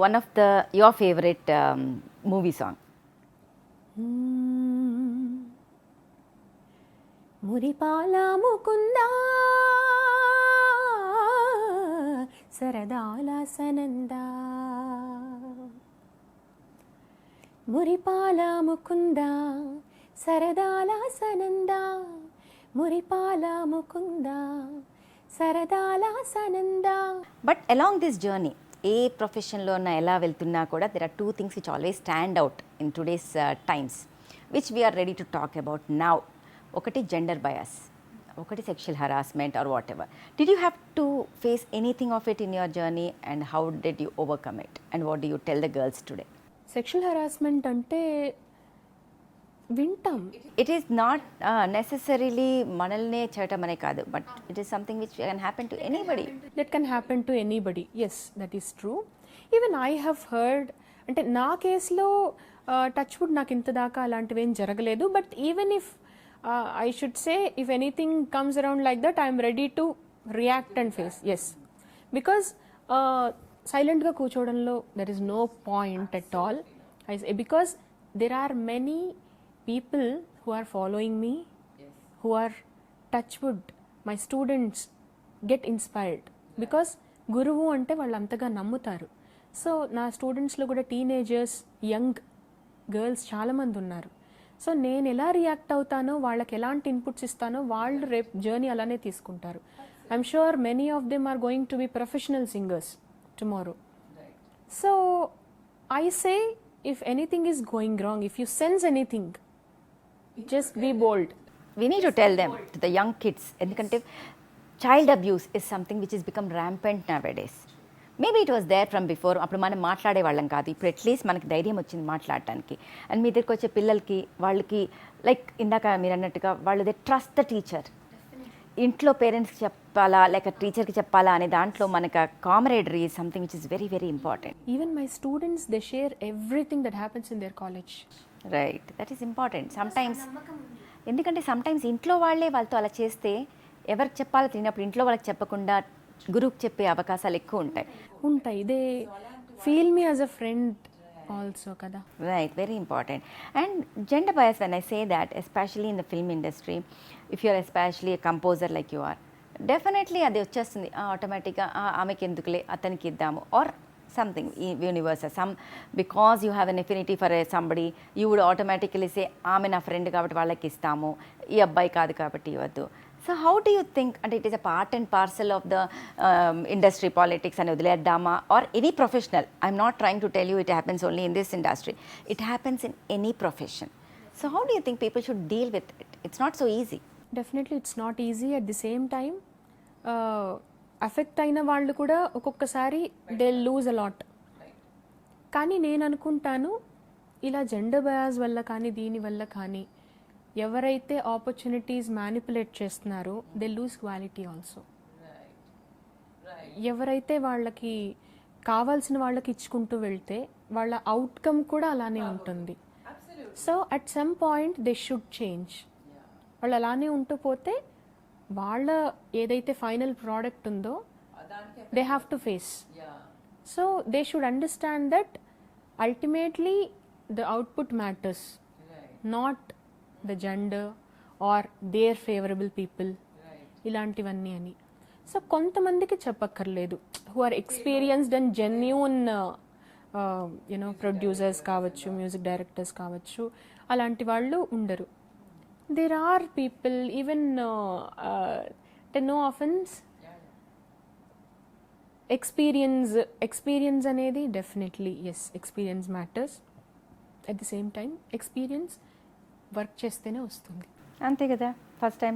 one of your favorite movie song. మురిపాల ముకుందా సరదాల సనందా మురిపాల ముకుందా సరదాల సనందా మురిపాల ముకుందా సరదాల సనందా. బట్ along this journey, ఏ ప్రొఫెషన్లో ఉన్న ఎలా వెళ్తున్నా కూడా there are two things which always stand out in today's times, which we are ready to talk about now. ఒకటి జెండర్ బయాస్, ఒకటి sexual harassment or whatever. Did you have to face anything of it in your journey and how did you overcome it and what do you tell the girls today? Sexual harassment అంటే వింటాం. It is not necessarily మనల్నే చేయటం అనే కాదు, but it is something which can happen to anybody. That can happen to anybody. Yes, that is true. Even I have heard, అంటే నా కేసులో touch wood నాకు ఇంత దాకా అలాంటివి ఏం జరగలేదు. But even if I should say, if anything comes around like that, I am ready to react and face. Yes, because silent ga కూర్చోవడంలో there is no point at all. Because there are many people who are following me, who are touch wood, my students get inspired because గురువు అంటే వాళ్ళు అంతగా నమ్ముతారు. So నా స్టూడెంట్స్లో కూడా teenagers, young girls చాలామంది ఉన్నారు. So నేను ఎలా రియాక్ట్ అవుతానో, వాళ్ళకి ఎలాంటి ఇన్పుట్స్ ఇస్తానో వాళ్ళు రేపు జర్నీ అలానే తీసుకుంటారు. I'm sure many of them are going to be professional singers tomorrow. So I say, if anything is going wrong, if you sense anything, just be bold. We need to tell them, to the young kids, ఎందుకంటే child abuse is something which is become rampant nowadays. Maybe it was there from before. అప్పుడు మనం మాట్లాడే వాళ్ళం కాదు, ఇప్పుడు at least మనకి ధైర్యం వచ్చింది మాట్లాడటానికి. అండ్ మీ దగ్గరికి వచ్చే పిల్లలకి, వాళ్ళకి లైక్ ఇందాక మీరు అన్నట్టుగా వాళ్ళు దే ట్రస్ట్ ద టీచర్. ఇంట్లో పేరెంట్స్కి చెప్పాలా లేక టీచర్కి చెప్పాలా అనే దాంట్లో మనకు camaraderie is something which is very very important. Even my students they share everything that happens in their college. Right, that is important. Sometimes ఎందుకంటే సమ్టైమ్స్ ఇంట్లో వాళ్ళే వాళ్ళతో అలా చేస్తే ఎవరికి చెప్పాలో తెలియనప్పుడు ఇంట్లో వాళ్ళకి చెప్పకుండా గురువుకి చెప్పే అవకాశాలు ఎక్కువ ఉంటాయి. They feel me as a friend also కదా. Right, very important. And gender bias, when I say that, especially in the film industry, if you're especially a composer like you are, definitely అది వచ్చేస్తుంది ఆటోమేటిక్గా. ఆమెకి ఎందుకులే, అతనికి ఇద్దాము, or something universal some because you have an affinity for somebody, you would automatically say ఆమె నా friend కాబట్టి వాళ్ళకి ఇస్తాము, ఈ అబ్బాయి కాదు కాబట్టి ఇవ్వద్దు. So how do you think, అంటే it is a part and parcel of the industry politics అని వదిలేద్దామా, or any professional? I'm not trying to tell you it happens only in this industry, it happens in any profession. So how do you think people should deal with it? It's not so easy. Definitely it's not easy. At the same time affect అయిన వాళ్ళు కూడా ఒక్కొక్కసారి they lose a lot. కానీ నేను అనుకుంటాను, ఇలా gender bias వల్ల కానీ దీనివల్ల కానీ ఎవరైతే ఆపర్చునిటీస్ మ్యానిపులేట్ చేస్తున్నారో దే లూజ్ క్వాలిటీ ఆల్సో. ఎవరైతే వాళ్ళకి కావాల్సిన వాళ్ళకి ఇచ్చుకుంటూ వెళ్తే వాళ్ళ అవుట్కమ్ కూడా అలానే ఉంటుంది. So at some point they should change. వాళ్ళు అలానే ఉంటూ పోతే వాళ్ళ ఏదైతే ఫైనల్ ప్రోడక్ట్ ఉందో they have to face. So they should understand that ultimately the output matters, not the gender or their favourable people, ఇలాంటివన్నీ అని. సో కొంతమందికి చెప్పక్కర్లేదు, who are experienced and genuine you know producers కావచ్చు, మ్యూజిక్ డైరెక్టర్స్ కావచ్చు, అలాంటి వాళ్ళు ఉండరు. There are people even no offence. Experience అనేది definitely yes, experience matters. At the same time experience work చేస్తేనే వస్తుంది. అంతే కదా. ఫస్ట్ టైం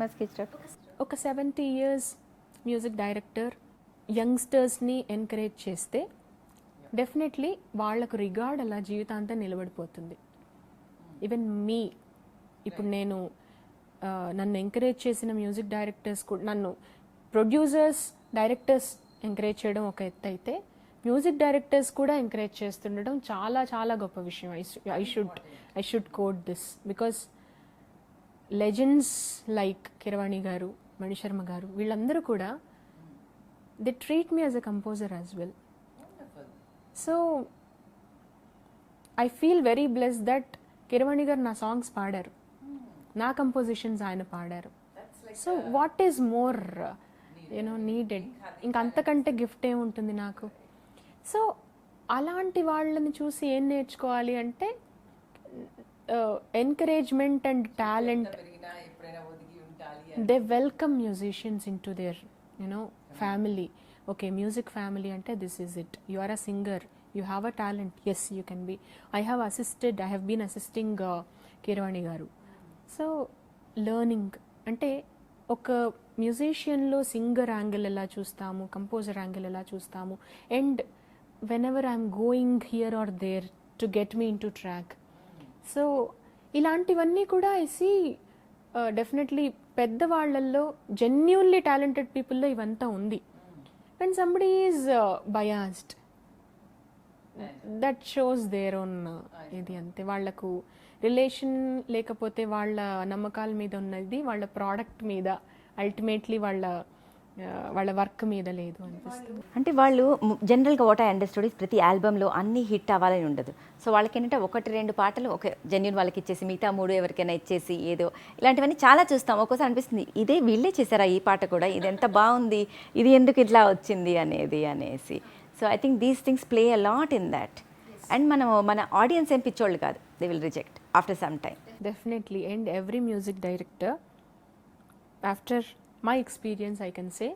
ఒక 70 years మ్యూజిక్ డైరెక్టర్ యంగ్స్టర్స్ని ఎంకరేజ్ చేస్తే డెఫినెట్లీ వాళ్ళకు రిగార్డ్ అలా జీవితాంతం నిలబడిపోతుంది. ఈవెన్ మీ, ఇప్పుడు నేను నన్ను ఎంకరేజ్ చేసిన మ్యూజిక్ డైరెక్టర్స్ కూడా, నన్ను ప్రొడ్యూసర్స్, డైరెక్టర్స్ ఎంకరేజ్ చేయడం ఒక ఎత్తు అయితే, మ్యూజిక్ డైరెక్టర్స్ కూడా ఎంకరేజ్ చేస్తుండడం చాలా చాలా గొప్ప విషయం. I should quote this because legends like Keeravani garu, Mani Sharma garu, వీళ్ళందరూ కూడా they treat me as a composer as well. So I feel very bless that Keeravani garu నా సాంగ్స్ పాడారు, నా కంపోజిషన్స్ ఆయన పాడారు. So what is more needed? ఇంక అంతకంటే గిఫ్ట్ ఏముంటుంది నాకు? సో అలాంటి వాళ్ళని చూసి ఏం నేర్చుకోవాలి అంటే encouragement and talent. They welcome musicians into their family. Okay, music family అంటే this is it. You are a singer, you have a talent, yes you can be. I have been assisting Keeravani garu. So learning అంటే ఒక మ్యూజిషియన్లో singer angle ఎలా చూస్తాము, composer angle ఎలా చూస్తాము, and whenever I'm going here or there to get me into track. So ఇలాంటివన్నీ కూడా I see definitely పెద్దవాళ్లలో, genuinely talented పీపుల్లో ఇవంతా ఉంది. When somebody is biased, that shows their own ఇది. అంతే, వాళ్లకు రిలేషన్ లేకపోతే వాళ్ళ నమ్మకాల మీద ఉన్నది వాళ్ళ ప్రోడక్ట్ మీద, అల్టిమేట్లీ వాళ్ళ వర్క్ మీద లేదు అనిపిస్తుంది. అంటే వాళ్ళు జనరల్గా వాట్ ఐ అండర్స్టూడ్ ఇస్ ప్రతి ఆల్బంలో అన్ని హిట్ అవ్వాలని ఉండదు. సో వాళ్ళకి ఏంటంటే 1-2 పాటలు ఒక జెన్యున్ వాళ్ళకి ఇచ్చేసి మిగతా 3 ఎవరికైనా ఇచ్చేసి ఏదో ఇలాంటివన్నీ చాలా చూస్తాం. ఒక్కోసారి అనిపిస్తుంది ఇదే వీళ్ళే చేశారా ఈ పాట కూడా, ఇది ఎంత బాగుంది, ఇది ఎందుకు ఇట్లా వచ్చింది అనేసి. So I think these things play a lot in that. And మన ఆడియన్స్ ఏం పిచ్చోళ్ళు కాదు, they will reject after some time. Definitely. And every music director, after my experience, I can say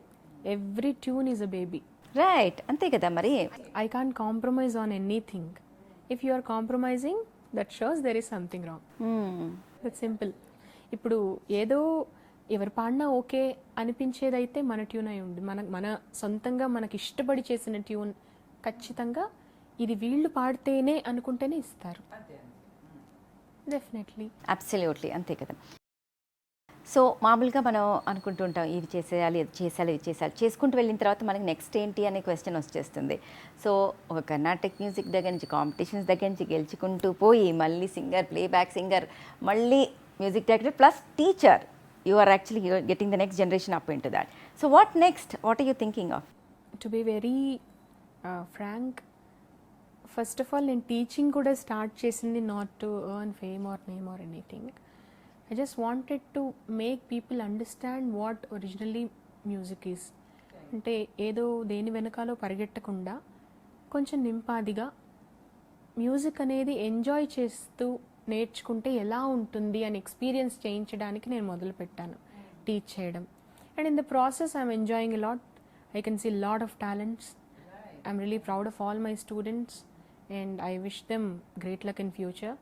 every tune is a baby. Right, అంతే కదా మరి. I can't compromise on anything. If you are compromising, that shows there is something wrong. That's simple. ఇప్పుడు ఏదో ఎవరు పాడినా okay అనిపించేదైతే మన tune అయి ఉంది. మన సొంతంగా మనకి ఇష్టపడి చేసిన ట్యూన్ ఖచ్చితంగా ఇది వీళ్ళు పాడితేనే అనుకుంటేనే ఇస్తారు. డెఫినెట్లీ, అబ్సల్యూట్లీ, అంతే కదా. సో మామూలుగా మనం అనుకుంటూ ఉంటాం ఇవి చేసేయాలి, ఇది చేసేయాలి, ఇది చేసేయాలి. చేసుకుంటూ వెళ్ళిన తర్వాత మనకి నెక్స్ట్ ఏంటి అనే క్వశ్చన్ వచ్చేస్తుంది. సో ఒక కర్ణాటక మ్యూజిక్ దగ్గర నుంచి, కాంపిటీషన్స్ దగ్గర నుంచి గెలుచుకుంటూ పోయి మళ్ళీ సింగర్, ప్లేబ్యాక్ సింగర్, మళ్ళీ music director plus teacher, you are actually getting the next generation up in to that. So what next? What are you thinking of? To be very frank, first of all నేను teaching కూడా start చేసింది not to earn fame or name or anything. I just wanted to make people understand what originally music is. అంటే ఏదో దేని వెనకాలో పరిగెట్టకుండా కొంచెం నింపాదిగా music అనేది enjoy చేస్తూ నేర్చుకుంటే ఎలా ఉంటుంది అని ఎక్స్పీరియన్స్ చేయించడానికి నేను మొదలుపెట్టాను టీచ్ చేయడం. And in the process I'm enjoying a lot. I can see lot of talents. I'm really proud of all my students and I wish them great luck in future.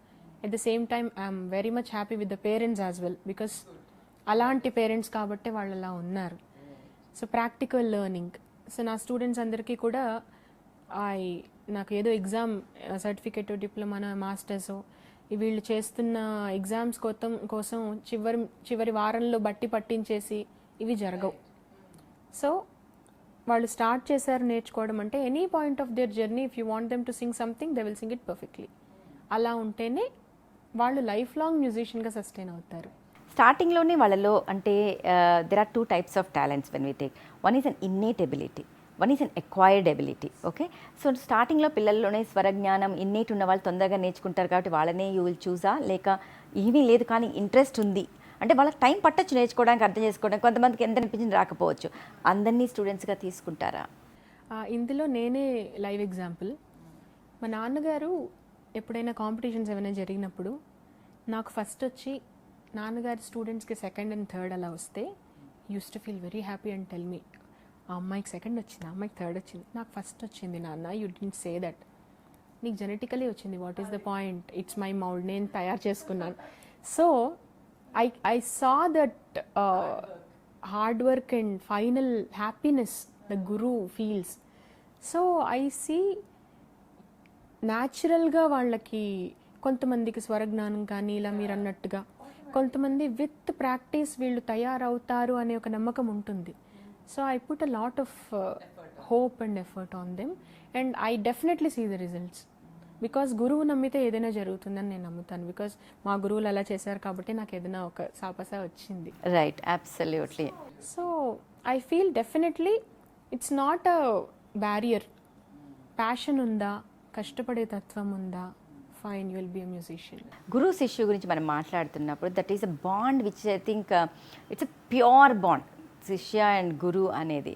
At the same time, I am very much happy with the parents as well, because అలాంటి parents కాబట్టి వాళ్ళు అలా ఉన్నారు. So practical learning. So నా students అందరికీ కూడా నాకు ఏదో ఎగ్జామ్ సర్టిఫికేట్, డిప్లొమా, మాస్టర్స్ వీళ్ళు చేస్తున్న ఎగ్జామ్స్ కోసం చివరి వారంలో బట్టి పట్టించేసి ఇవి జరగవు. సో వాళ్ళు స్టార్ట్ చేశారు నేర్చుకోవడం అంటే any point of their journey, if you want them to sing something, they will sing it perfectly. అలా ఉంటేనే వాళ్ళు లైఫ్ లాంగ్ మ్యూజిషియన్గా సస్టైన్ అవుతారు. స్టార్టింగ్లోనే వాళ్ళలో అంటే there are 2 types of talents when we take. One is an innate ability, one is an acquired ability. Okay, so స్టార్టింగ్లో పిల్లల్లోనే స్వరజ్ఞానం innate ఉన్న వాళ్ళు తొందరగా నేర్చుకుంటారు కాబట్టి వాళ్ళనే యూ విల్ చూసా, లేక ఏమీ లేదు కానీ ఇంట్రెస్ట్ ఉంది అంటే వాళ్ళకి టైం పట్టచ్చు నేర్చుకోవడానికి, అర్థం చేసుకోవడానికి. కొంతమందికి ఎంత అనిపించింది రాకపోవచ్చు. అందరినీ స్టూడెంట్స్గా తీసుకుంటారా? ఇందులో నేనే లైవ్ ఎగ్జాంపుల్. మా నాన్నగారు ఎప్పుడైనా కాంపిటీషన్స్ ఏమైనా జరిగినప్పుడు నాకు ఫస్ట్ వచ్చి నాన్నగారి స్టూడెంట్స్కి సెకండ్ అండ్ థర్డ్ అలా వస్తే use to feel very happy and tell me, ఆ అమ్మాయికి సెకండ్ వచ్చింది, ఆ అమ్మాయికి థర్డ్ వచ్చింది, నాకు ఫస్ట్ వచ్చింది నాన్న, యూ డిడ్ంట్ సే దట్, నీకు జెనెటికలీ వచ్చింది, what is the point, it's my mould, నేను తయారు చేసుకున్నాను. So I saw that hard work and final happiness the guru feels. So I see న్యాచురల్గా వాళ్ళకి కొంతమందికి స్వరజ్ఞానం కానీ ఇలా మీరు అన్నట్టుగా, కొంతమంది విత్ ప్రాక్టీస్ వీళ్ళు తయారవుతారు అనే ఒక నమ్మకం ఉంటుంది. So I put a lot of hope and effort on them and I definitely see the results. Because గురువు నమ్మితే ఏదైనా జరుగుతుందని నేను నమ్ముతాను. బికాస్ మా గురువులు అలా చేశారు కాబట్టి నాకు ఏదైనా ఒక సాపసా వచ్చింది. Right, absolutely. So I feel definitely it's not a barrier. Passion ఉందా, కష్టపడే తత్వం ఉందా, fine, you will be a musician. గురు శిష్యు గురించి మనం మాట్లాడుతున్నప్పుడు that is a bond which I think it's a pure bond, శిష్య అండ్ గురు అనేది.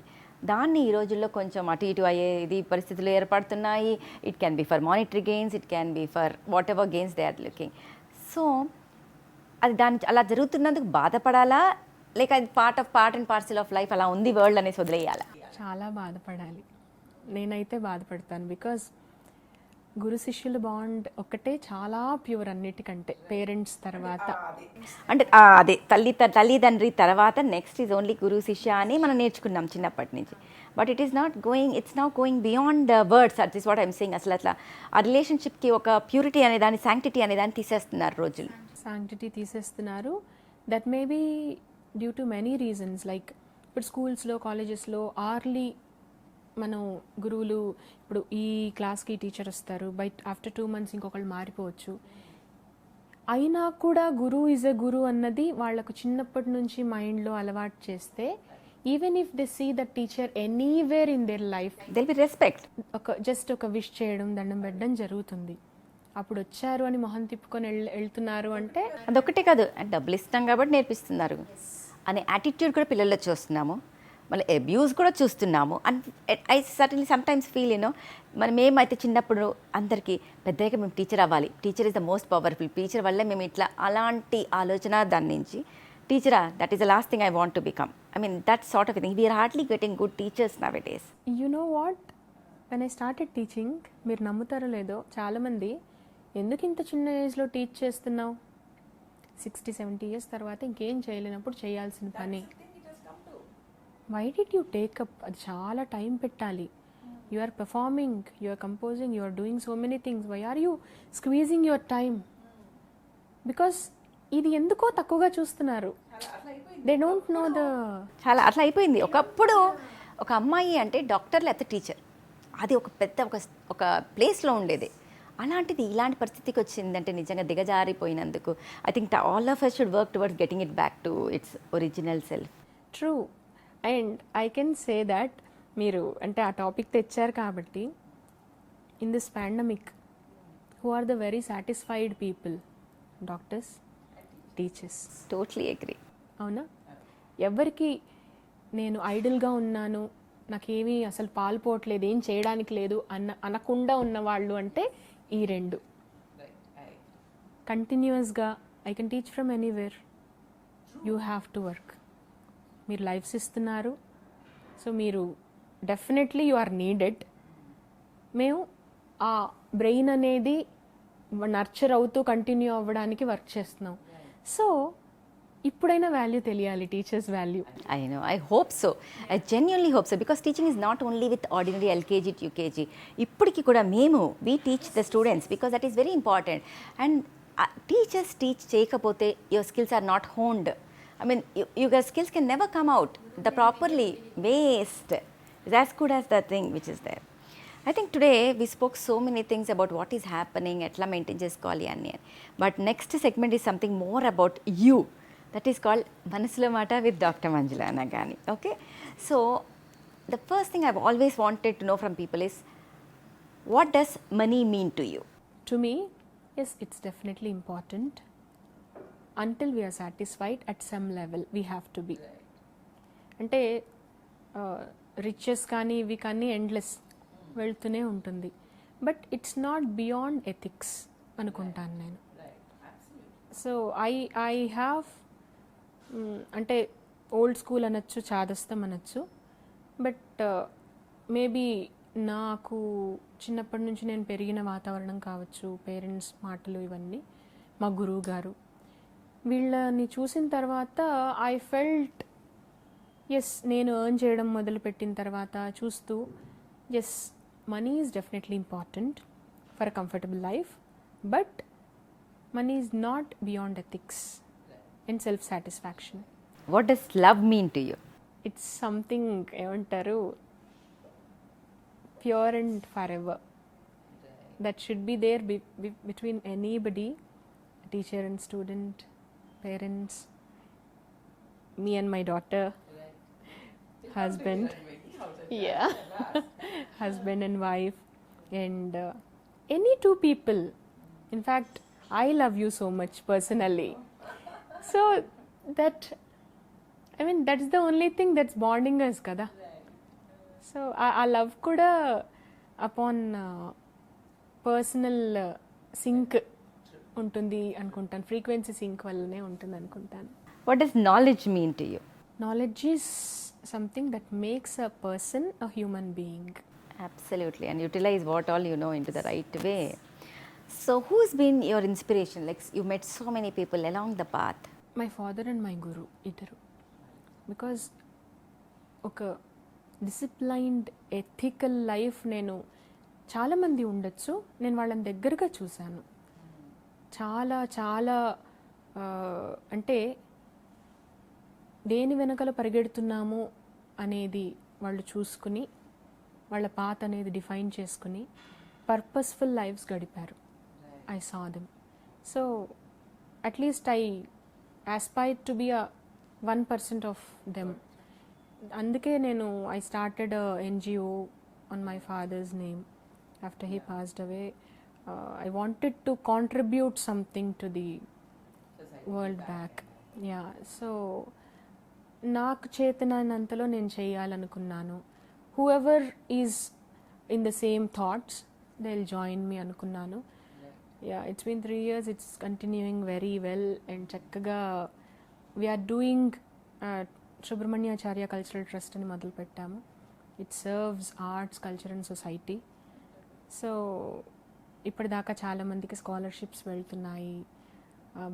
దాన్ని ఈ రోజుల్లో కొంచెం అటు ఇటు అయ్యేది పరిస్థితులు ఏర్పడుతున్నాయి. It can be for monetary gains, it can be for whatever gains they are looking. సో అది దాని అలా జరుగుతున్నందుకు బాధపడాలా, లేక అది part and parcel of life, అలా ఉంది వరల్డ్ అనేసి వదిలేయాలా? చాలా బాధపడాలి. నేనైతే బాధపడతాను. బికాజ్ గురు శిష్యుల బాండ్ ఒక్కటే చాలా ప్యూర్ అన్నిటికంటే, పేరెంట్స్ తర్వాత. అంటే అదే తల్లిదండ్రి తర్వాత నెక్స్ట్ ఈజ్ ఓన్లీ గురు శిష్య అని మనం నేర్చుకున్నాం చిన్నప్పటి నుంచి. But it's now going beyond words. That is what I'm saying. అసలు అట్లా ఆ రిలేషన్షిప్కి ఒక ప్యూరిటీ అనే దాన్ని, శాంక్టిటీ అనే దాన్ని తీసేస్తున్నారు రోజులు. శాంక్టిటీ తీసేస్తున్నారు. That may be due to many reasons. Like ఇప్పుడు స్కూల్స్లో, కాలేజెస్లో ఆర్లీ మనం గురువులు, ఇప్పుడు ఈ క్లాస్కి టీచర్ వస్తారు, బట్ ఆఫ్టర్ 2 months ఇంకొకళ్ళు మారిపోవచ్చు. అయినా కూడా గురువు ఈజ్ ఎ గురు అన్నది వాళ్ళకు చిన్నప్పటి నుంచి మైండ్లో అలవాటు చేస్తే, even if they see the teacher anywhere in their life, they will be respect. Just ఒక విష్ చేయడం, దండం పెట్టడం జరుగుతుంది. అప్పుడు వచ్చారు అని మొహం తిప్పుకొని వెళ్తున్నారు అంటే అదొక్కటే కాదు, డబ్బులు ఇస్తాం కాబట్టి నేర్పిస్తున్నారు అనే యాటిట్యూడ్ కూడా పిల్లల్లో చూస్తున్నాము. మళ్ళీ అబ్యూస్ కూడా చూస్తున్నాము. And I certainly sometimes feel మనం ఏమైతే చిన్నప్పుడు అందరికీ పెద్దగా మేము టీచర్ అవ్వాలి, teacher is the most powerful, teacher వల్లే మేము ఇట్లా, అలాంటి ఆలోచన దాని నుంచి టీచరా, that is the last thing I want to become. I mean that sort of thing. We're hardly getting good teachers now it is. You know what, when I started teaching, మీరు నమ్ముతారో లేదో, చాలామంది ఎందుకు ఇంత చిన్న ఏజ్లో టీచ్ చేస్తున్నావు, 60-70 years తర్వాత ఇంకేం చేయలేనప్పుడు చేయాల్సిన పని, వై డిడ్ యూ టేకప్, అది చాలా టైం పెట్టాలి. You are performing, you are composing, you are doing so many things, why are you squeezing your time? Because ఇది ఎందుకో తక్కువగా చూస్తున్నారు. They don't know the. చాలా అట్లా అయిపోయింది. ఒకప్పుడు ఒక అమ్మాయి అంటే డాక్టర్ లేకపోతే టీచర్, అది ఒక పెద్ద ఒక ప్లేస్లో ఉండేది. అలాంటిది ఇలాంటి పరిస్థితికి వచ్చిందంటే నిజంగా దిగజారిపోయినందుకు I think all of us should work towards getting it back to its original self. True. And I can say that, మీరు అంటే ఆ టాపిక్ తెచ్చారు కాబట్టి, in this pandemic who are the very satisfied people? Doctors, teachers. Totally agree. అవునా? ఎవరికి నేను ఐడిల్గా ఉన్నాను, నాకేమీ అసలు పాల్పోవట్లేదు, ఏం చేయడానికి లేదు అనకుండా ఉన్నవాళ్ళు అంటే ఈ రెండు. కంటిన్యూస్గా I can teach from anywhere, you have to work. మీరు లైఫ్స్ ఇస్తున్నారు, సో మీరు డెఫినెట్లీ యు ఆర్ నీడెడ్. మేము ఆ బ్రెయిన్ అనేది నర్చర్ అవుతూ కంటిన్యూ అవ్వడానికి వర్క్ చేస్తున్నాం. సో ఇప్పుడైనా వాల్యూ తెలియాలి, teachers value. I hope so. I genuinely hope so, because teaching is not only with ordinary LKG to UKG. ఇప్పటికి కూడా we teach the students because that is very important. And teachers teach చేయకపోతే your skills are not honed. I mean, your skills can never come out the properly. Waste is as good as the thing which is there. I think today we spoke so many things about what is happening, etla maintain chesukovali ani. But next segment is something more about you. That is called Manasulo Maata with Dr.Manjula Anagani. Okay? So, the first thing I've always wanted to know from people is, what does money mean to you? To me, yes, it's definitely important. Until we are satisfied at some level, we have to be. అంటే riches కానీ ఇవి కానీ endless వెళ్తూనే ఉంటుంది. But it's not beyond ethics అనుకుంటాను నేను. So I have, అంటే old school అనొచ్చు, చాదస్తం అనొచ్చు. బట్ మేబీ నాకు చిన్నప్పటి నుంచి నేను పెరిగిన వాతావరణం కావచ్చు, పేరెంట్స్ మాటలు, ఇవన్నీ, మా గురువు గారు, వీళ్ళని చూసిన తర్వాత ఐ ఫెల్ట్, ఎస్, నేను ఎర్న్ చేయడం మొదలుపెట్టిన తర్వాత చూస్తూ, yes, money is definitely important for a comfortable life, but money is not beyond ethics and self satisfaction. What does love mean to you? It's something, ఏమంటారు, pure and forever. That should be there between anybody, teacher and student, parents, me and my daughter, husband, yeah, husband and wife, and any two people, in fact I love you so much personally. So that I mean that's the only thing that's bonding us కదా. So ఆ love కూడా upon personal sync ఉంటుంది అనుకుంటాను, frequency sync వల్లనే ఉంటుంది అనుకుంటాను. What does knowledge mean to you? Knowledge is something that makes a person a human being. Absolutely, and utilize what all you know into the right way. So who's been your inspiration? Like you met so many people along the path. My father and my guru, ఇద్దరు. Because ఒక disciplined ethical life నేను చాలామంది ఉండొచ్చు, నేను వాళ్ళని దగ్గరగా చూశాను. చాలా చాలా అంటే దేని వెనకాల పరిగెడుతున్నాము అనేది వాళ్ళు చూసుకుని వాళ్ళ పాత్ అనేది డిఫైన్ చేసుకుని పర్పస్ఫుల్ లైఫ్స్ గడిపారు. I saw them. So at least I aspire to be a 1% of them. అందుకే నేను I started NGO on my father's name after he passed away. I wanted to contribute something to the world back. Yeah, so నాకు చేతనంతలో నేను చేయాలనుకున్నాను. Whoever is in the same thoughts they will join me అనుకున్నాను. Yeah, it's been 3 years, it's continuing very well. And చక్కగా we're doing Subrahmanyacharya cultural trust అని మొదలుపెట్టాము. It serves arts, culture and society. So ఇప్పటిదాకా చాలామందికి scholarships వెళ్తున్నాయి,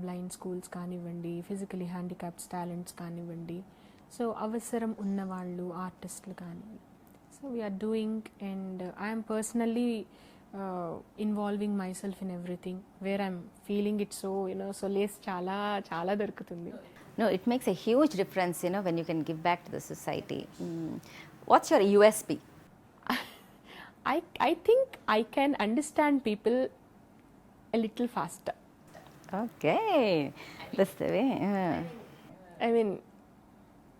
blind schools కానివ్వండి, physically handicappeds talents కానివ్వండి, so అవసరం ఉన్నవాళ్ళు, ఆర్టిస్టులు కానివ్వండి. So we're doing and I'm personally involving my self in everything where I'm feeling it. So solace చాలా చాలా దొరుకుతుంది. No, it makes a huge difference, when you can give back to the society. What's your USP? I think I can understand people a little faster. Okay, that's the way. I mean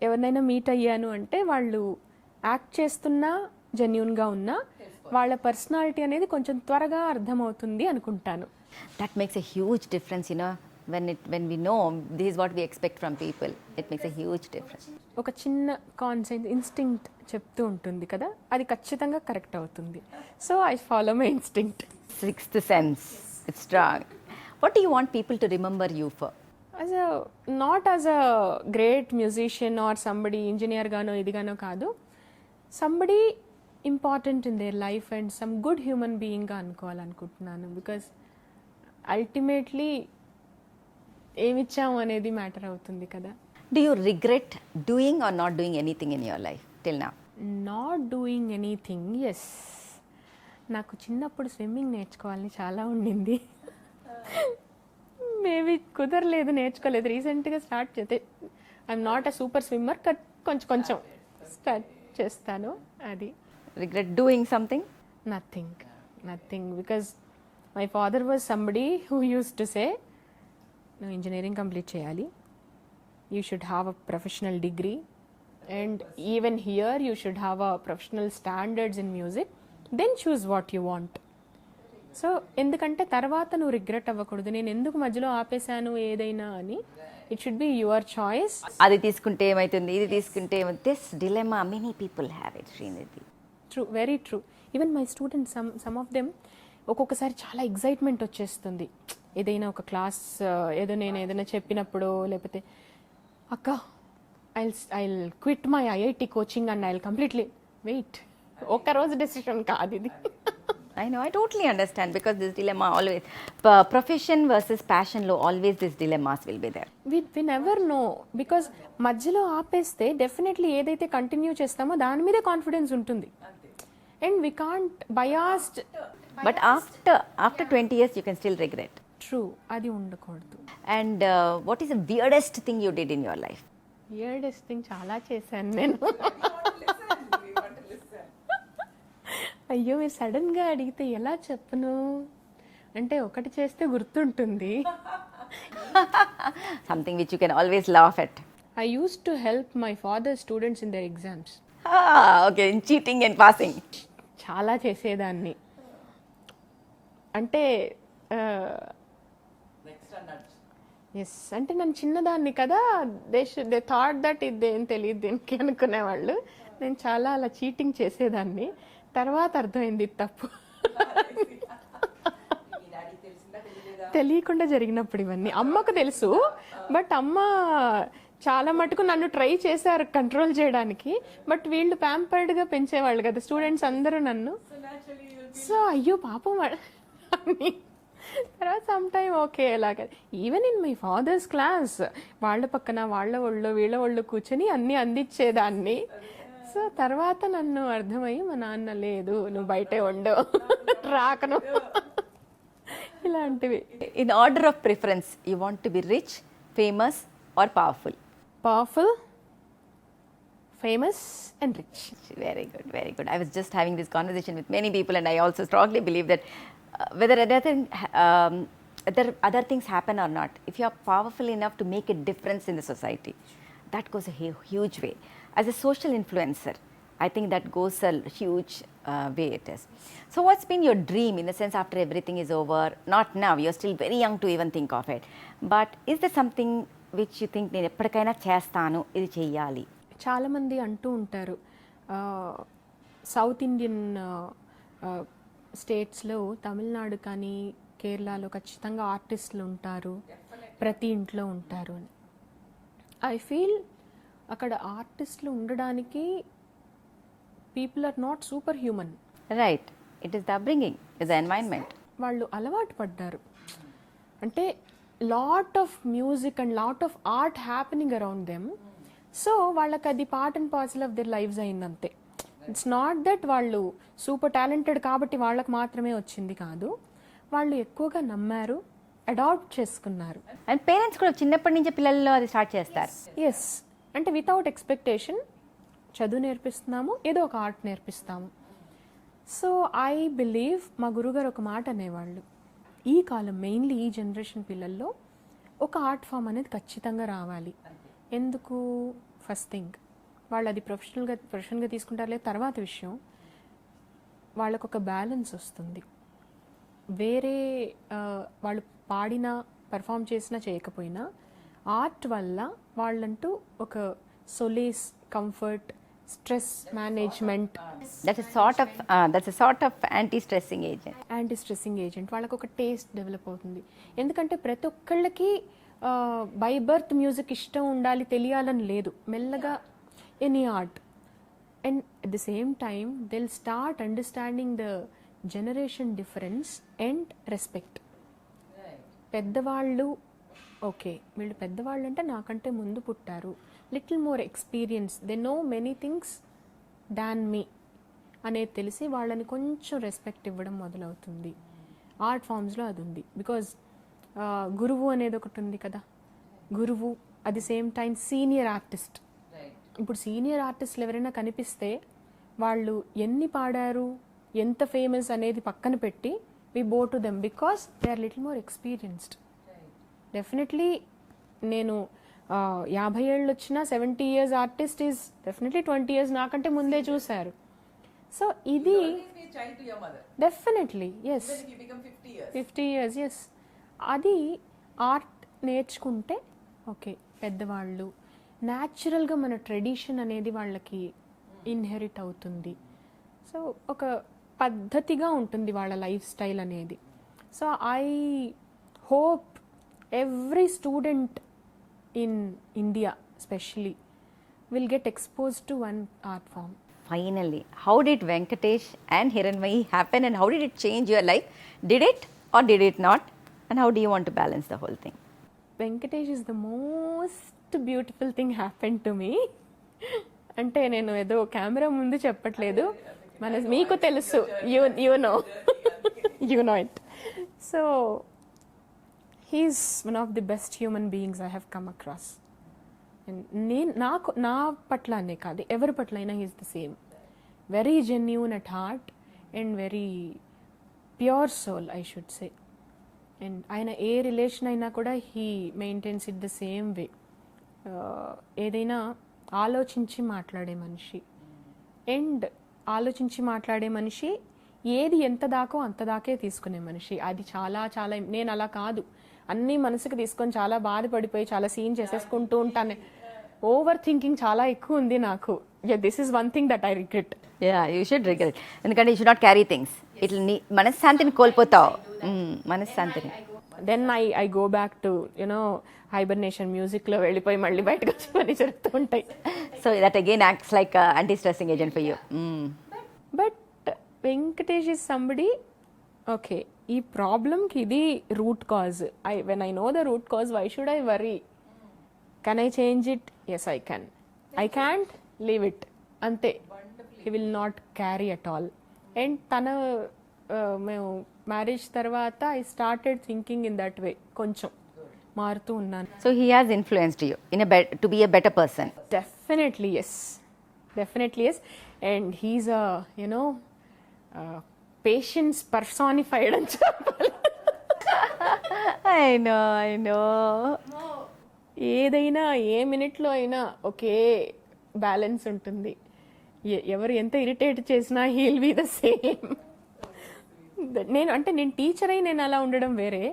ఎవరినైనా meet అయ్యాను అంటే వాళ్ళు act చేస్తున్నా, జెన్యూన్గా ఉన్నా, వాళ్ళ personality అనేది కొంచెం త్వరగా అర్థమవుతుంది అనుకుంటాను. That makes a huge difference, when we know this is what we expect from people. It makes a huge difference. ఒక చిన్న కాన్సెప్ట్ ఇన్స్టింక్ట్ చెప్తూ ఉంటుంది కదా, అది ఖచ్చితంగా కరెక్ట్ అవుతుంది. So I follow my instinct. Sixth sense, it's strong. What do you want people to remember you for? Not as a great musician or somebody engineer గానో ఇదిగానో కాదు, somebody important in their life and some good human బీయింగ్గా అనుకోవాలనుకుంటున్నాను. Because ultimately ఏమిచ్చాము అనేది matter అవుతుంది కదా. Do you regret doing or not doing anything in your life till now? Not doing anything, yes. నాకు చిన్నప్పుడు స్విమ్మింగ్ నేర్చుకోవాలని చాలా ఉండింది. మేబీ కుదరలేదు, నేర్చుకోలేదు. రీసెంట్గా స్టార్ట్ చేస్తే I'm not a super swimmer, కొంచెం కొంచెం స్టార్ట్ చేస్తాను. అది Regret doing something? Nothing because my father was somebody who use to say, నువ్వు ఇంజనీరింగ్ కంప్లీట్ చేయాలి, you should have a professional degree, and even here you should have a professional standards in music, then choose what you want. So ఎందుకంటే తర్వాత నువ్వు regret అవ్వకూడదు, నేను ఎందుకు మధ్యలో ఆపేశాను ఏదైనా అని. It should be your choice. అది తీసుకుంటే ఏమవుతుంది, ఇది తీసుకుంటే ఏమవుతుంది. This dilemma many people have it, Srinidhi. True, very true. Even my students, some of them ఒక్కొక్కసారి చాలా ఎగ్జైట్మెంట్ వచ్చేస్తుంది. ఏదైనా ఒక క్లాస్ నేను ఏదైనా చెప్పినప్పుడు, లేకపోతే అక్క I'll quit my IIT coaching and I'll completely wait. ఒక్కరోజు డెసిషన్ కాదు ఇది. I know, I totally understand, because this dilemma always, profession versus passion lo, always these dilemmas will be there. We never know, because మధ్యలో ఆపేస్తే definitely ఏదైతే continue చేస్తామో దాని మీదే confidence ఉంటుంది. And we can't biased. But after 20 years you can still regret. True, అది ఉండకూడదు. And what is the weirdest thing you did in your life? Weirdest thing చాలా చేశాను నేను. అయ్యో, మీరు సడన్గా అడిగితే ఎలా చెప్పను, అంటే ఒకటి చేస్తే గుర్తుంటుంది. Something which you can always laugh at. I used to help my father's students in their exams. Okay, in cheating and passing. చాలా చేసేదాన్ని. అంటే ఎస్, అంటే నన్ను చిన్నదాన్ని కదా, దే థాట్ దట్ ఇదేం తెలియదు దీనికి అనుకునేవాళ్ళు. నేను చాలా అలా చీటింగ్ చేసేదాన్ని. తర్వాత అర్థమైంది ఇది తప్పు. తెలియకుండా జరిగినప్పుడు ఇవన్నీ అమ్మకు తెలుసు, బట్ అమ్మ చాలా మటుకు నన్ను ట్రై చేశారు కంట్రోల్ చేయడానికి. బట్ వీళ్ళు ప్యాంపర్డ్గా పెంచేవాళ్ళు కదా స్టూడెంట్స్ అందరూ నన్ను. సో అయ్యో పాపం అని తర్వాత సమ్ టైమ్ ఓకే అలాగా. Even in my father's class వాళ్ళ పక్కన వాళ్ళ ఒళ్ళు వీళ్ళ ఒళ్ళు కూర్చొని అన్నీ అందించేదాన్ని. సో తర్వాత నన్ను అర్థమయ్యి మా నాన్న లేదు నువ్వు బయటే ఉండు రాకను ఇలాంటివి. In order of preference you want to be rich, famous are powerful? Powerful, famous and rich. Very good, very good. I was just having this conversation with many people, and I also strongly believe that whether other things happen or not, if you are powerful enough to make a difference in the society, that goes a huge way. As a social influencer, I think that goes a huge way it is. So what's been your dream in the sense after everything is over? Not now, you're still very young to even think of it. But is there something which you think నేను ఎప్పటికైనా చేస్తాను, ఇది చెయ్యాలి? చాలామంది అంటూ ఉంటారు south Indian స్టేట్స్లో, తమిళనాడు కానీ కేరళలో ఖచ్చితంగా ఆర్టిస్టులు ఉంటారు, ప్రతి ఇంట్లో ఉంటారు అని. ఐ ఫీల్ అక్కడ ఆర్టిస్టులు ఉండడానికి people are not super human. Right, it is the upbringing, is the environment. వాళ్ళు అలవాటు పడ్డారు. అంటే lot of music and lot of art happening around them. So వాళ్ళకి అది part and parcel of their lifes అయిందంతే. ఇట్స్ నాట్ దట్ వాళ్ళు super talented కాబట్టి వాళ్ళకి మాత్రమే వచ్చింది కాదు, వాళ్ళు ఎక్కువగా నమ్మారు, అడాప్ట్ చేసుకున్నారు. అండ్ పేరెంట్స్ కూడా చిన్నప్పటి నుంచి పిల్లల్లో అది స్టార్ట్ చేస్తారు. ఎస్, అంటే వితౌట్ ఎక్స్పెక్టేషన్ చదువు నేర్పిస్తున్నాము, ఏదో ఒక ఆర్ట్ నేర్పిస్తాము. సో ఐ బిలీవ్ మా గురుగారు ఒక మాట అనేవాళ్ళు, ఈ కాలం మెయిన్లీ ఈ జనరేషన్ పిల్లల్లో ఒక ఆర్ట్ ఫామ్ అనేది ఖచ్చితంగా రావాలి. ఎందుకు? ఫస్ట్ థింగ్ వాళ్ళు అది ప్రొఫెషన్గా తీసుకుంటారు లేదు తర్వాత విషయం, వాళ్ళకు ఒక బ్యాలెన్స్ వస్తుంది. వేరే వాళ్ళు పాడినా పర్ఫామ్ చేసినా చేయకపోయినా ఆర్ట్ వల్ల వాళ్ళంటూ ఒక solace, comfort, stress management, that's a sort of anti-stressing agent. వాళ్ళకు ఒక టేస్ట్ డెవలప్ అవుతుంది. ఎందుకంటే ప్రతి ఒక్కళ్ళకి బై బర్త్ మ్యూజిక్ ఇష్టం ఉండాలి, తెలియాలని లేదు. మెల్లగా any art, and at the same time they'll start understanding the generation difference and respect. పెద్దవాళ్ళు ఓకే, వీళ్ళు పెద్దవాళ్ళు అంటే నాకంటే ముందు పుట్టారు, little more experience, they know many things than me అనేది తెలిసి వాళ్ళని కొంచెం రెస్పెక్ట్ ఇవ్వడం మొదలవుతుంది. ఆర్ట్ ఫామ్స్లో అది ఉంది. బికాజ్ గురువు అనేది ఒకటి ఉంది కదా, గురువు at the same time senior artist. ఇప్పుడు సీనియర్ ఆర్టిస్టులు ఎవరైనా కనిపిస్తే వాళ్ళు ఎన్ని పాడారు, ఎంత ఫేమస్ అనేది పక్కన పెట్టి we bow to them because they are little more experienced. Definitely నేను 50 ఏళ్ళు వచ్చినా 70 years artist is definitely 20 years నాకంటే ముందే చూశారు. సో ఇది డెఫినెట్లీ ఎస్ 50 years ఎస్. అది ఆర్ట్ నేర్చుకుంటే ఓకే, పెద్దవాళ్ళు న్యాచురల్గా మన ట్రెడిషన్ అనేది వాళ్ళకి ఇన్హెరిట్ అవుతుంది. సో ఒక పద్ధతిగా ఉంటుంది వాళ్ళ లైఫ్ స్టైల్ అనేది. So I hope every student in India especially will get exposed to one art form. Finally, how did Venkatesh and Hiranmayi happen, and how did it change your life? Did it or did it not? And how do you want to balance the whole thing? Venkatesh is the most beautiful thing happened to me. అంటే నేను ఏదో camera ముందు చెప్పట్లేదు, మన మీకు తెలుసు, you know it. So he's one of the best human beings I have come across. And నా పట్ల అనే కాదు, ఎవరి పట్ల అయినా he's the same. Very genuine at heart and very pure soul, I should say. And ఆయన ఏ relation అయినా కూడా he maintains it the same way. ఏదైనా ఆలోచించి మాట్లాడే మనిషి, అండ్ ఆలోచించి మాట్లాడే మనిషి ఏది ఎంత దాకో అంత దాకే తీసుకునే మనిషి. అది చాలా చాలా నేను అలా కాదు, అన్నీ మనసుకు తీసుకొని చాలా బాధపడిపోయి చాలా సీన్ చేసేసుకుంటూ ఉంటాను. ఓవర్ థింకింగ్ చాలా ఎక్కువ ఉంది నాకు. This is one thing that I regret. You should regret, ఎందుకంటే you should not carry things. ఇట్లా నీ మనశ్శాంతిని కోల్పోతావు, మనశ్శాంతిని. Then I go back to you know hibernation, మ్యూజిక్లో వెళ్ళిపోయి మళ్ళీ బయటకు వచ్చి పని జరుగుతూ ఉంటాయి. So that again acts like anti stressing agent for you. But Venkatesh is somebody, okay ఈ ప్రాబ్లంకి ఇది root cause. When I know the root cause, why should I worry? Can I change it? Yes I can. I can't, leave it, అంతే. He will not carry at all. And తన మేము marriage తర్వాత I started thinking in that way, కొంచెం మారుతూ ఉన్నాను. So he has influenced you in to be a better person. Definitely yes, definitely yes. And he's a patience personified అని చెప్పాలి. I know. ఏదైనా ఏ మినిట్లో అయినా ఒకే బ్యాలెన్స్ ఉంటుంది. ఎవరు ఎంత ఇరిటేట్ చేసినా హీల్ బి ద సేమ్. నేను టీచర్ అయి నేను అలా ఉండడం వేరే,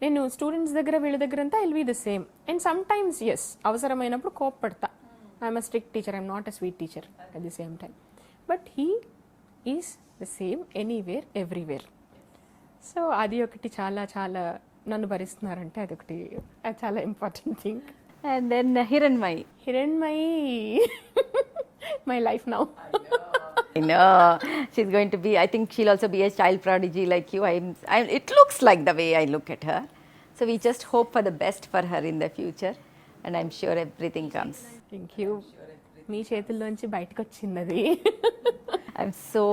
నేను స్టూడెంట్స్ దగ్గర వీళ్ళ దగ్గర అంతా I'll be the same. And sometimes yes, అవసరమైనప్పుడు కోప్పడతా. I'm a strict teacher, I'm not a sweet teacher at the same time. But he is the same anywhere everywhere. So అది ఒకటి చాలా చాలా నన్ను భరిస్తున్నారంటే అదొకటి, అది చాలా important thing. And then Hiranmayi my life now. I know. She's going to be, I think she'll also be a child prodigy like you. It looks like the way I look at her. So we just hope for the best for her in the future. And I'm sure everything comes. Thank you. మీ చేతుల్లోంచి బయటకు వచ్చింది అది. I'm so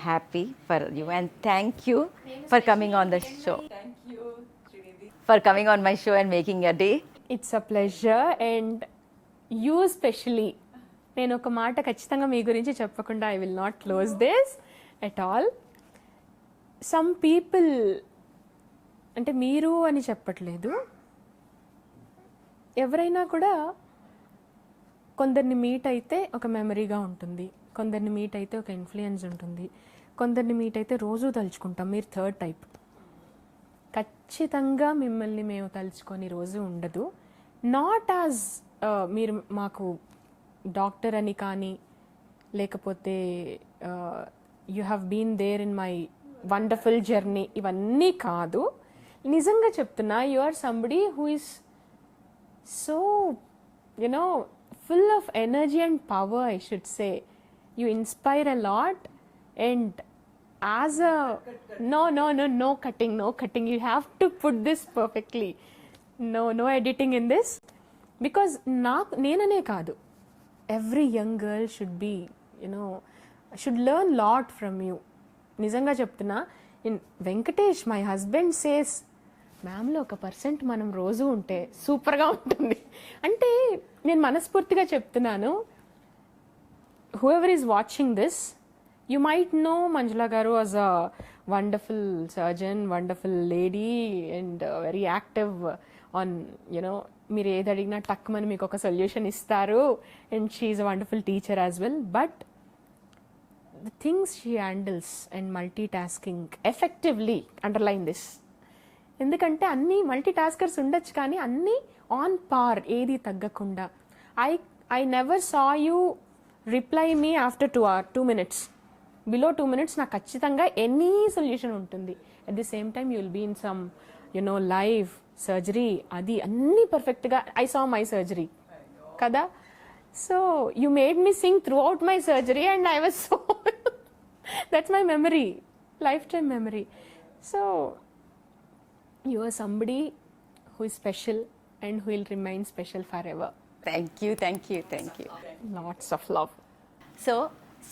happy for you. And thank you for coming on the show. Thank you, Sreenidhi. For coming on my show and making a day. It's a pleasure. And you especially, నేను ఒక మాట ఖచ్చితంగా మీ గురించి చెప్పకుండా I will not close this at all. Some people, అంటే మీరు అని చెప్పట్లేదు, ఎవరైనా కూడా కొందరిని మీట్ అయితే ఒక మెమరీగా ఉంటుంది, కొందరిని మీట్ అయితే ఒక ఇన్ఫ్లుయెన్స్ ఉంటుంది, కొందరిని మీట్ అయితే రోజు తలుచుకుంటాం. మీరు థర్డ్ టైప్. ఖచ్చితంగా మిమ్మల్ని మేము తలుచుకొని రోజు ఉండదు. నాట్ యాజ్ మీరు మాకు డాక్టర్ అని కానీ, లేకపోతే you have been there in my wonderful journey, ఇవన్నీ కాదు. నిజంగా చెప్తున్నా, you are somebody who is so full of energy and power, I should say. You inspire a lot. And as a no cutting, you have to put this perfectly. No editing in this, because nenane kaadu, every young girl should be should learn lot from you. నిజంగా చెప్తున్నా. In Venkatesh, my husband says, మ్యామ్లో 1% మనం రోజు ఉంటే సూపర్గా ఉంటుంది. అంటే నేను మనస్ఫూర్తిగా చెప్తున్నాను. whoever is watching this, you might know Manjula garu as a wonderful surgeon, wonderful lady, and very active on మీరు ఏది అడిగినా టక్మని మీకు ఒక సొల్యూషన్ ఇస్తారు. And she is a wonderful teacher as well. But the things she handles and multitasking effectively, underline this. ఎందుకంటే అన్ని multi taskers ఉండొచ్చు, కానీ అన్నీ ఆన్ పార్, ఏది తగ్గకుండా. I never saw you reply me after 2 minutes. Below 2 minutes నాకు ఖచ్చితంగా any solution ఉంటుంది. At the same time you will be in some live surgery, అది అన్నీ పర్ఫెక్ట్గా. ఐ సా మై సర్జరీ కదా. So you made me sing throughout my surgery and I was so that's my memory, lifetime memory. So you are somebody who is special and who will remain special forever. Thank you. Lots of love. So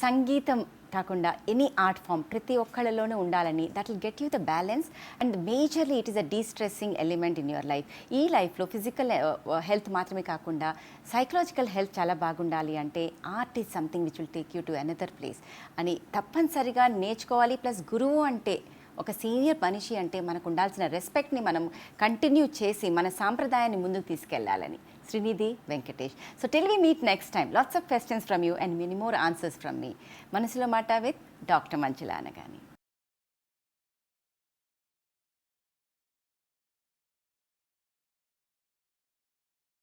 సంగీతం కాకుండా any art form ప్రతి ఒక్కళ్ళలోనూ ఉండాలని, that will get you the balance. And majorly it is a destressing element in your life. ఈ లైఫ్లో physical health మాత్రమే కాకుండా psychological health చాలా బాగుండాలి అంటే art is something which will take you to another place అని తప్పనిసరిగా నేర్చుకోవాలి. ప్లస్ గురువు అంటే ఒక సీనియర్ మనిషి అంటే మనకు ఉండాల్సిన రెస్పెక్ట్ని మనం కంటిన్యూ చేసి మన సాంప్రదాయాన్ని ముందుకు తీసుకెళ్లాలని. Sreenidhi, Venkatesh. So till we meet next time, lots of questions from you and many more answers from me. Manasulo Maata with Dr. Manjula Anagani.